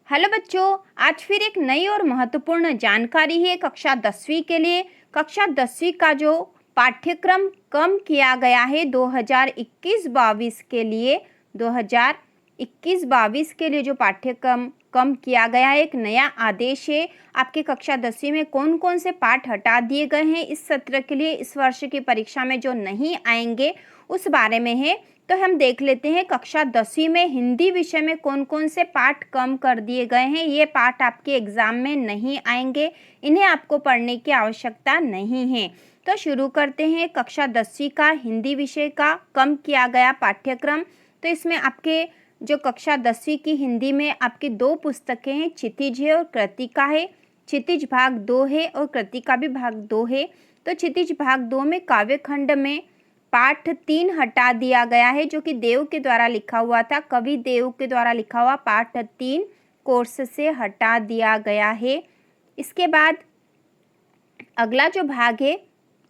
Hello बच्चों, आज फिर एक नई और महत्वपूर्ण जानकारी है कक्षा 10वीं के लिए। कक्षा 10वीं का जो पाठ्यक्रम कम किया गया है 2021-22 के लिए, 2021-22 के लिए जो पाठ्यक्रम कम किया गया है, एक नया आदेश है। आपके कक्षा 10वीं में कौन कौन से पाठ हटा दिए गए हैं इस सत्र के लिए, इस वर्ष की परीक्षा में जो नहीं आएंगे उस बारे में है। तो हम देख लेते हैं कक्षा 10वीं में हिंदी विषय में कौन कौन से पाठ कम कर दिए गए हैं। ये पाठ आपके एग्जाम में नहीं आएंगे, इन्हें आपको पढ़ने की आवश्यकता नहीं है। तो शुरू करते हैं कक्षा 10वीं का हिंदी विषय का कम किया गया पाठ्यक्रम। तो इसमें आपके जो कक्षा 10वीं की हिंदी में आपकी दो पुस्तकें हैं, क्षितिज है और कृतिका है। क्षितिज भाग 2 है और कृतिका भी भाग 2 है। तो क्षितिज भाग 2 में काव्यखंड में पाठ 3 हटा दिया गया है, जो कि देव के द्वारा लिखा हुआ था। कवि देव के द्वारा लिखा हुआ पाठ 3 कोर्स से हटा दिया गया है। इसके बाद अगला जो भाग है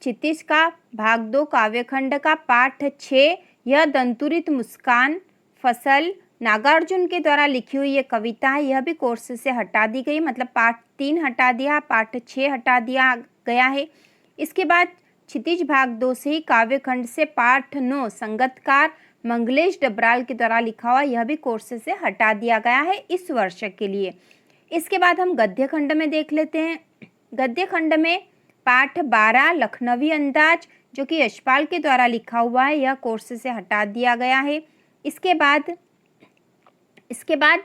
क्षितिज का भाग 2 काव्यखंड का पाठ 6, यह दंतुरित मुस्कान फसल नागार्जुन के द्वारा लिखी हुई ये कविता है, यह भी कोर्स से हटा दी गई। मतलब पाठ 3 हटा दिया, पाठ 6 हटा दिया गया है। इसके बाद क्षितिज भाग 2 से ही काव्यखंड से पाठ 9 संगतकार मंगलेश डबराल के द्वारा लिखा हुआ, यह भी कोर्स से हटा दिया गया है इस वर्ष के लिए। इसके बाद हम गद्य खंड में देख लेते हैं। गद्य खंड में पाठ 12 लखनवी अंदाज, जो कि यशपाल के द्वारा लिखा हुआ है, यह कोर्स से हटा दिया गया है। इसके बाद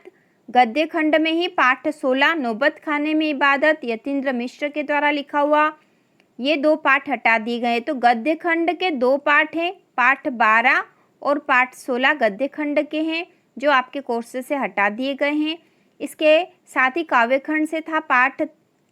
गद्य खंड में ही पाठ 16 नौबत खाने में इबादत यतीन्द्र मिश्र के द्वारा लिखा हुआ, ये 2 पाठ हटा दिए गए। तो गद्य खंड के 2 पाठ हैं, पाठ 12 और पाठ 16 गद्य खंड के हैं, जो आपके कोर्स से हटा दिए गए हैं। इसके साथ ही काव्यखंड से था पाठ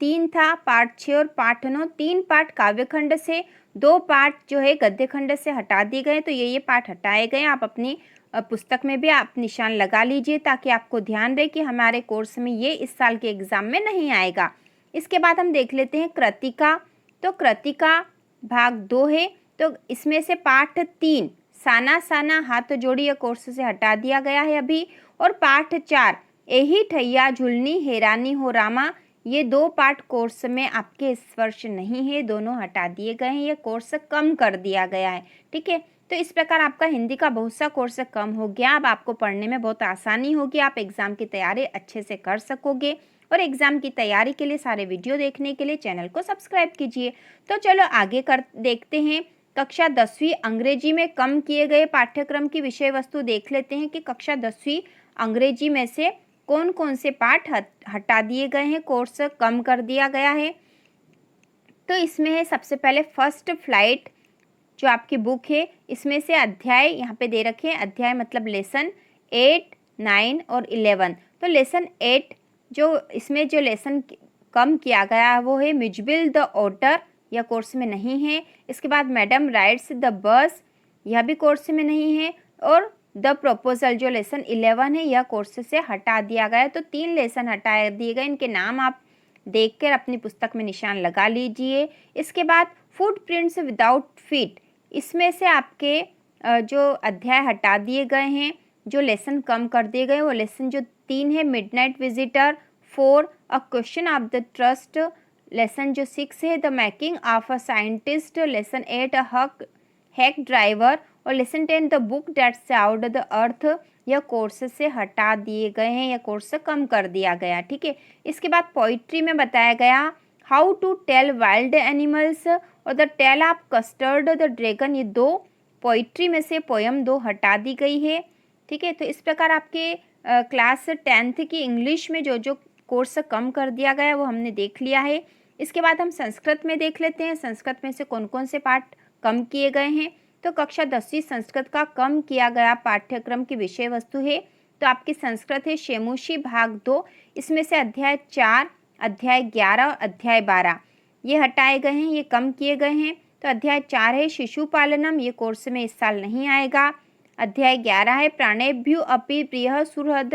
3 था, पाठ 6 और पाठ 9, 3 पाठ काव्यखंड से, 2 पाठ जो है गद्य खंड से हटा दिए गए। तो ये पाठ हटाए गए। आप अपनी पुस्तक में भी आप निशान लगा लीजिए, ताकि आपको ध्यान रहे कि हमारे कोर्स में ये इस साल के एग्जाम में नहीं आएगा। इसके बाद हम देख लेते हैं कृतिका। तो कृतिका भाग 2 है, तो इसमें से पाठ 3 साना साना हाथ जोड़ी, यह कोर्स से हटा दिया गया है अभी। और पाठ 4 एही ठैया झुलनी हैरानी हो रामा, ये 2 पाठ कोर्स में आपके इस वर्ष नहीं है, दोनों हटा दिए गए हैं, ये कोर्स कम कर दिया गया है। ठीक है, तो इस प्रकार आपका हिंदी का बहुत सा कोर्स कम हो गया। अब आपको पढ़ने में बहुत आसानी होगी, आप एग्जाम की तैयारी अच्छे से कर सकोगे। और एग्जाम की तैयारी के लिए सारे वीडियो देखने के लिए चैनल को सब्सक्राइब कीजिए। तो चलो आगे देखते हैं। कक्षा 10वीं अंग्रेजी में कम किए गए पाठ्यक्रम की विषय वस्तु देख लेते हैं कि कक्षा 10वीं अंग्रेजी में से कौन कौन से पाठ हटा दिए गए हैं, कोर्स कम कर दिया गया है। तो इसमें है सबसे पहले फर्स्ट फ्लाइट, जो आपकी बुक है, इसमें से अध्याय यहाँ पे दे रखे हैं। अध्याय मतलब लेसन 8, 9 और 11। तो लेसन 8 जो इसमें जो लेसन कम किया गया है वो है मिजबिल द ऑटर, यह कोर्स में नहीं है। इसके बाद मैडम राइड्स द बस, यह भी कोर्स में नहीं है। और द प्रपोजल जो लेसन 11 है, यह कोर्स से हटा दिया गया है। तो 3 लेसन हटा दिए गए, इनके नाम आप देखकर अपनी पुस्तक में निशान लगा लीजिए। इसके बाद फुटप्रिंट्स विदाउट फीट, इसमें से आपके जो अध्याय हटा दिए गए हैं, जो लेसन कम कर दिए गए, वो लेसन जो 3 है midnight visitor, 4 a question of the trust, lesson जो 6 है the making of a scientist, lesson 8 a hack driver और lesson 10 the book that sound the earth, यह कोर्स से हटा दिए गए हैं, यह कोर्स कम कर दिया गया। ठीक है, इसके बाद पोइट्री में बताया गया how to tell wild animals और the tale of custard the dragon, ये 2 पोइट्री में से पोयम 2 हटा दी गई है। ठीक है, तो इस प्रकार आपके क्लास 10th की इंग्लिश में जो जो कोर्स कम कर दिया गया वो हमने देख लिया है। इसके बाद हम संस्कृत में देख लेते हैं, संस्कृत में से कौन कौन से पाठ कम किए गए हैं। तो कक्षा 10वीं संस्कृत का कम किया गया पाठ्यक्रम की विषय वस्तु है, तो आपकी संस्कृत है शेमुशी भाग 2, इसमें से अध्याय 4, अध्याय 11 और अध्याय 12 ये हटाए गए हैं, ये कम किए गए हैं। तो अध्याय 4 है शिशुपालनम, ये कोर्स में इस साल नहीं आएगा। अध्याय 11 है प्राणेभ्यु अपि प्रिय सुहृद,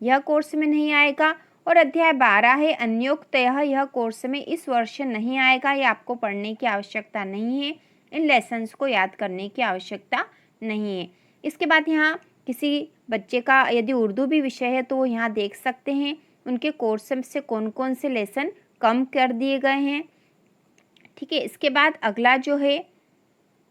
यह कोर्स में नहीं आएगा। और अध्याय 12 है अन्योक्तयः, यह कोर्स में इस वर्ष नहीं आएगा, ये आपको पढ़ने की आवश्यकता नहीं है, इन लेसन्स को याद करने की आवश्यकता नहीं है। इसके बाद यहाँ किसी बच्चे का यदि उर्दू भी विषय है तो वो यहाँ देख सकते हैं। उनके कोर्स से कौन कौन से लेसन कम कर दिए गए हैं। ठीक है, इसके बाद अगला जो है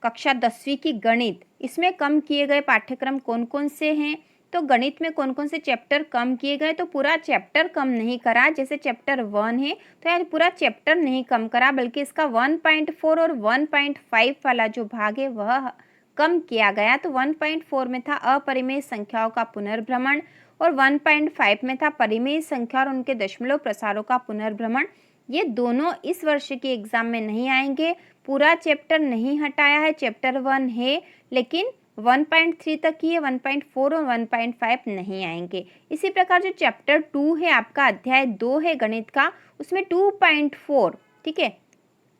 कक्षा 10वीं की गणित, इसमें कम किए गए पाठ्यक्रम कौन कौन से हैं। तो गणित में कौन कौन से चैप्टर कम किए गए, तो पूरा चैप्टर कम नहीं करा, जैसे चैप्टर 1 है तो यार पूरा चैप्टर नहीं कम करा, बल्कि इसका 1.4 और 1.5 वाला जो भाग है वह कम किया गया। तो 1.4 में था अपरिमेय संख्याओं का पुनर्भ्रमण और 1.5 में था परिमेय संख्या और उनके दशमलव प्रसारों का पुनर्भ्रमण। ये दोनों इस वर्ष के एग्जाम में नहीं आएंगे। पूरा चैप्टर नहीं हटाया है, चैप्टर 1 है लेकिन 1.3 तक ही है, 1.4 और 1.5 नहीं आएंगे। इसी प्रकार जो चैप्टर 2 है आपका, अध्याय 2 है गणित का, उसमें 2.4, ठीक है,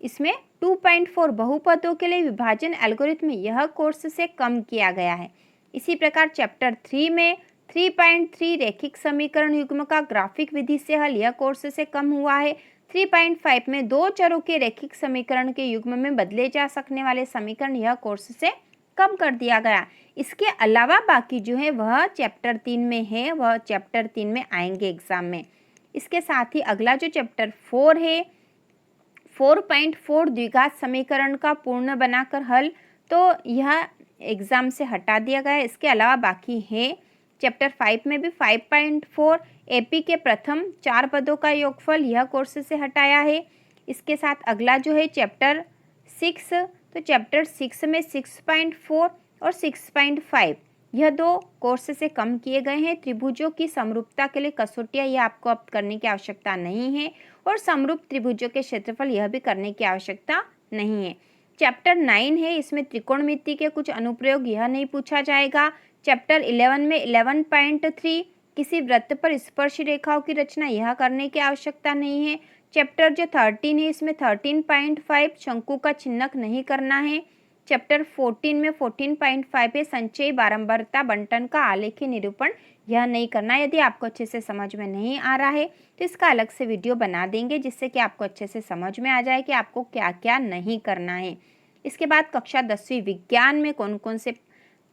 इसमें 2.4 बहुपदों के लिए विभाजन एल्गोरिथम यह कोर्स से कम किया गया है। इसी प्रकार चैप्टर 3 में 3.3 रैखिक समीकरण युग्म का ग्राफिक विधि से हल, यह कोर्स से कम हुआ है। 3.5 में दो चरों के रैखिक समीकरण के युग्म में बदले जा सकने वाले समीकरण, यह कोर्स से कम कर दिया गया। इसके अलावा बाकी जो है वह चैप्टर 3 में है, वह चैप्टर 3 में आएंगे एग्जाम में। इसके साथ ही अगला जो चैप्टर 4 है, 4.4 द्विघात समीकरण का पूर्ण बनाकर हल, तो यह एग्जाम से हटा दिया गया है। इसके अलावा बाकी है चैप्टर 5 में भी 5.4 एपी के प्रथम 4 पदों का योगफल, यह कोर्स से हटाया है। इसके साथ अगला जो है चैप्टर 6, तो चैप्टर 6 में 6.4 और 6.5 यह दो कोर्स से कम किए गए हैं। त्रिभुजों की समरूपता के लिए कसौटियाँ, यह आपको अब करने की आवश्यकता नहीं है, और समरूप त्रिभुजों के क्षेत्रफल यह भी करने की आवश्यकता नहीं है। चैप्टर 9 है, इसमें त्रिकोणमिति के कुछ अनुप्रयोग, यह नहीं पूछा जाएगा। चैप्टर 11 में 11.3 किसी वृत्त पर स्पर्श रेखाओं की रचना, यह करने की आवश्यकता नहीं है। चैप्टर जो 13 है इसमें 13.5 शंकु का चिन्हक नहीं करना है। चैप्टर 14 में 14.5 है संचयी बारंबारता बंटन का आलेखी निरूपण, यह नहीं करना। यदि आपको अच्छे से समझ में नहीं आ रहा है तो इसका अलग से वीडियो बना देंगे, जिससे कि आपको अच्छे से समझ में आ जाए कि आपको क्या क्या नहीं करना है। इसके बाद कक्षा 10वीं विज्ञान में कौन कौन से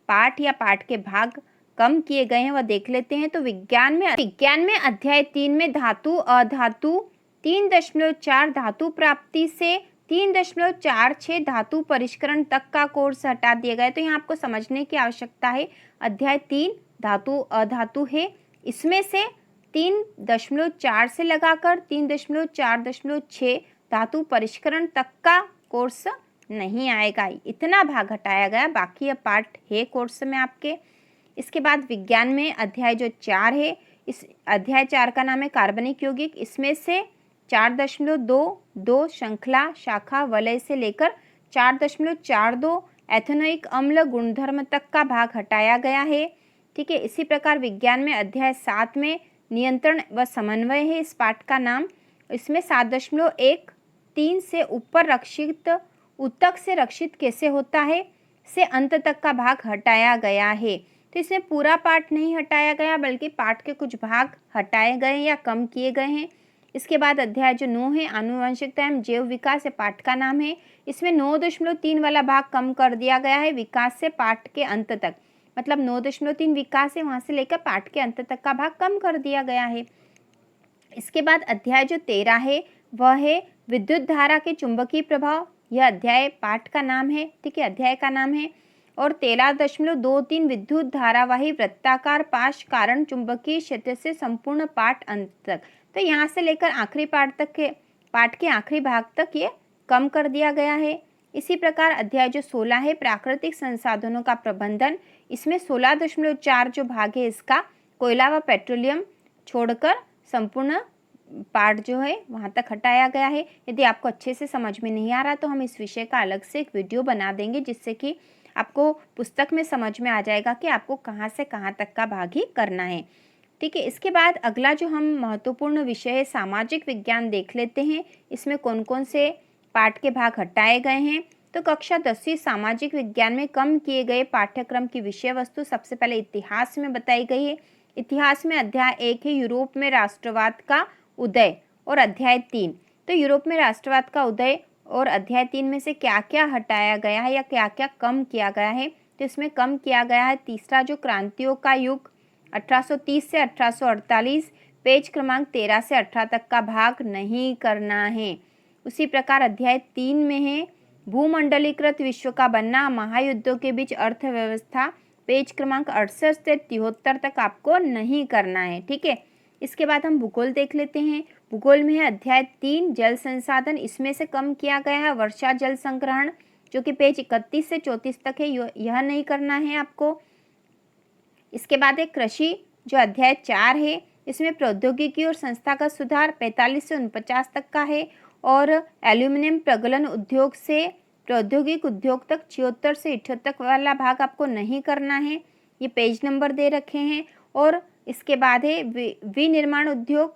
पाठ या पाठ के भाग कम किए गए हैं वह देख लेते हैं। तो विज्ञान में अध्याय 3 में धातु अधातु 3.4 धातु प्राप्ति से 3.46 धातु परिष्करण तक का कोर्स हटा दिया गया है। तो यहाँ आपको समझने की आवश्यकता है, अध्याय 3 धातु अधातु है, इसमें से 3.4 से लगाकर 3.4.6 धातु परिष्करण तक का कोर्स नहीं आएगा, इतना भाग हटाया गया, बाकी अब पार्ट है कोर्स में आपके। इसके बाद विज्ञान में अध्याय जो 4 है, इस अध्याय 4 का नाम है कार्बनिक यौगिक, इसमें से 4.22 श्रृंखला शाखा वलय से लेकर 4.42 एथेनोइक अम्ल गुणधर्म तक का भाग हटाया गया है। ठीक है, इसी प्रकार विज्ञान में अध्याय 7 में नियंत्रण व समन्वय है इस पाठ का नाम, इसमें 7.13 से ऊपर रक्षित उत्तक से रक्षित कैसे होता है से अंत तक का भाग हटाया गया है। तो इसमें पूरा पाठ नहीं हटाया गया, बल्कि पाठ के कुछ भाग हटाए गए या कम किए गए हैं। इसके बाद अध्याय जो 9 है आनुवंशिकता एवं जैव विकास है पाठ का नाम है, इसमें 9.3 वाला भाग कम कर दिया गया है विकास से पाठ के अंत तक, मतलब 9.3 विकास है वहाँ से लेकर पाठ के अंत तक का भाग कम कर दिया गया है। इसके बाद अध्याय जो 13 है वह है विद्युत धारा के चुंबकीय प्रभाव, यह अध्याय पाठ का नाम है, ठीक है, अध्याय का नाम है। और 13.23 विद्युत धारावाही वृत्ताकार पाश कारण चुंबकीय क्षेत्र से संपूर्ण पाठ अंत तक, तो यहाँ से लेकर आखिरी पाठ तक के पाठ के आखिरी भाग तक ये कम कर दिया गया है। इसी प्रकार अध्याय जो 16 है प्राकृतिक संसाधनों का प्रबंधन, इसमें 16.4 जो भाग है इसका कोयला व पेट्रोलियम छोड़कर संपूर्ण पार्ट जो है वहाँ तक हटाया गया है। यदि आपको अच्छे से समझ में नहीं आ रहा तो हम इस विषय का अलग से एक वीडियो बना देंगे, जिससे कि आपको पुस्तक में समझ में आ जाएगा कि आपको कहाँ से कहाँ तक का भाग ही करना है। ठीक है, इसके बाद अगला जो हम महत्वपूर्ण विषय है सामाजिक विज्ञान देख लेते हैं, इसमें कौन कौन से पाठ के भाग हटाए गए हैं। तो कक्षा 10वीं सामाजिक विज्ञान में कम किए गए पाठ्यक्रम की विषय वस्तु सबसे पहले इतिहास में बताई गई है। इतिहास में अध्याय 1 है यूरोप में राष्ट्रवाद का उदय और अध्याय 3, तो यूरोप में राष्ट्रवाद का उदय और अध्याय 3 में से क्या क्या हटाया गया है या क्या क्या कम किया गया है। तो इसमें कम किया गया है तीसरा जो क्रांतियों का युग 1830 से 1848, पेज क्रमांक 13 से 18 तक का भाग नहीं करना है। उसी प्रकार अध्याय 3 में है भूमंडलीकृत विश्व का बनना, महायुद्धों के बीच अर्थव्यवस्था, पेज क्रमांक 68 से 73 तक आपको नहीं करना है। ठीक है, इसके बाद हम भूगोल देख लेते हैं। भूगोल में है अध्याय 3 जल संसाधन, इसमें से कम किया गया है वर्षा जल संग्रहण, जो कि पेज 31 से 34 तक है, यह नहीं करना है आपको। इसके बाद एक कृषि जो अध्याय 4 है, इसमें प्रौद्योगिकी और संस्थागत सुधार 45 से 49 तक का है, और एल्यूमिनियम प्रगलन उद्योग से प्रौद्योगिक उद्योग तक 76 से 78 तक वाला भाग आपको नहीं करना है। ये पेज नंबर दे रखे हैं। और इसके बाद है विनिर्माण उद्योग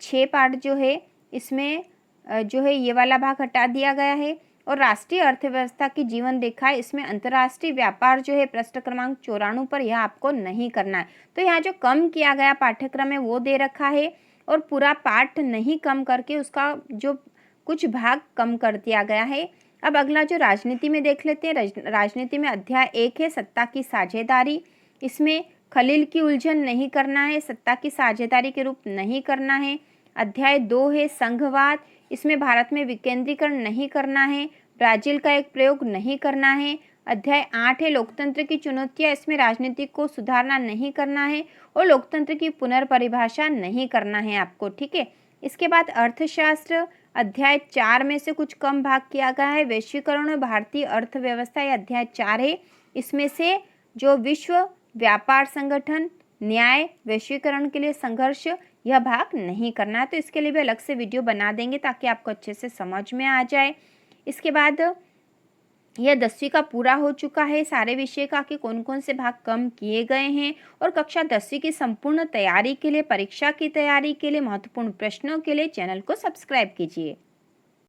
6 पार्ट जो है, इसमें जो है ये वाला भाग हटा दिया गया है। और राष्ट्रीय अर्थव्यवस्था की जीवन रेखा, इसमें अंतर्राष्ट्रीय व्यापार जो है पृष्ठ क्रमांक 94 पर, यह आपको नहीं करना है। तो यहाँ जो कम किया गया पाठ्यक्रम है वो दे रखा है, और पूरा पाठ नहीं कम करके उसका जो कुछ भाग कम कर दिया गया है। अब अगला जो राजनीति में देख लेते हैं। राजनीति में अध्याय 1 है सत्ता की साझेदारी, इसमें खलील की उलझन नहीं करना है, सत्ता की साझेदारी के रूप नहीं करना है। अध्याय 2 है संघवाद, इसमें भारत में विकेंद्रीकरण नहीं करना है, ब्राजील का एक प्रयोग नहीं करना है। अध्याय 8 है लोकतंत्र की चुनौतियां, इसमें राजनीति को सुधारना नहीं करना है, और लोकतंत्र की पुनर्परिभाषा नहीं करना है आपको। ठीक है, इसके बाद अर्थशास्त्र अध्याय 4 में से कुछ कम भाग किया गया है। वैश्वीकरण और भारतीय अर्थव्यवस्था, यह अध्याय 4 है। इसमें से जो विश्व व्यापार संगठन, न्याय, वैश्वीकरण के लिए संघर्ष, यह भाग नहीं करना है। तो इसके लिए भी अलग से वीडियो बना देंगे ताकि आपको अच्छे से समझ में आ जाए। इसके बाद यह 10वीं का पूरा हो चुका है सारे विषय का, कि कौन कौन से भाग कम किए गए हैं। और कक्षा 10वीं की संपूर्ण तैयारी के लिए, परीक्षा की तैयारी के लिए, महत्वपूर्ण प्रश्नों के लिए चैनल को सब्सक्राइब कीजिए।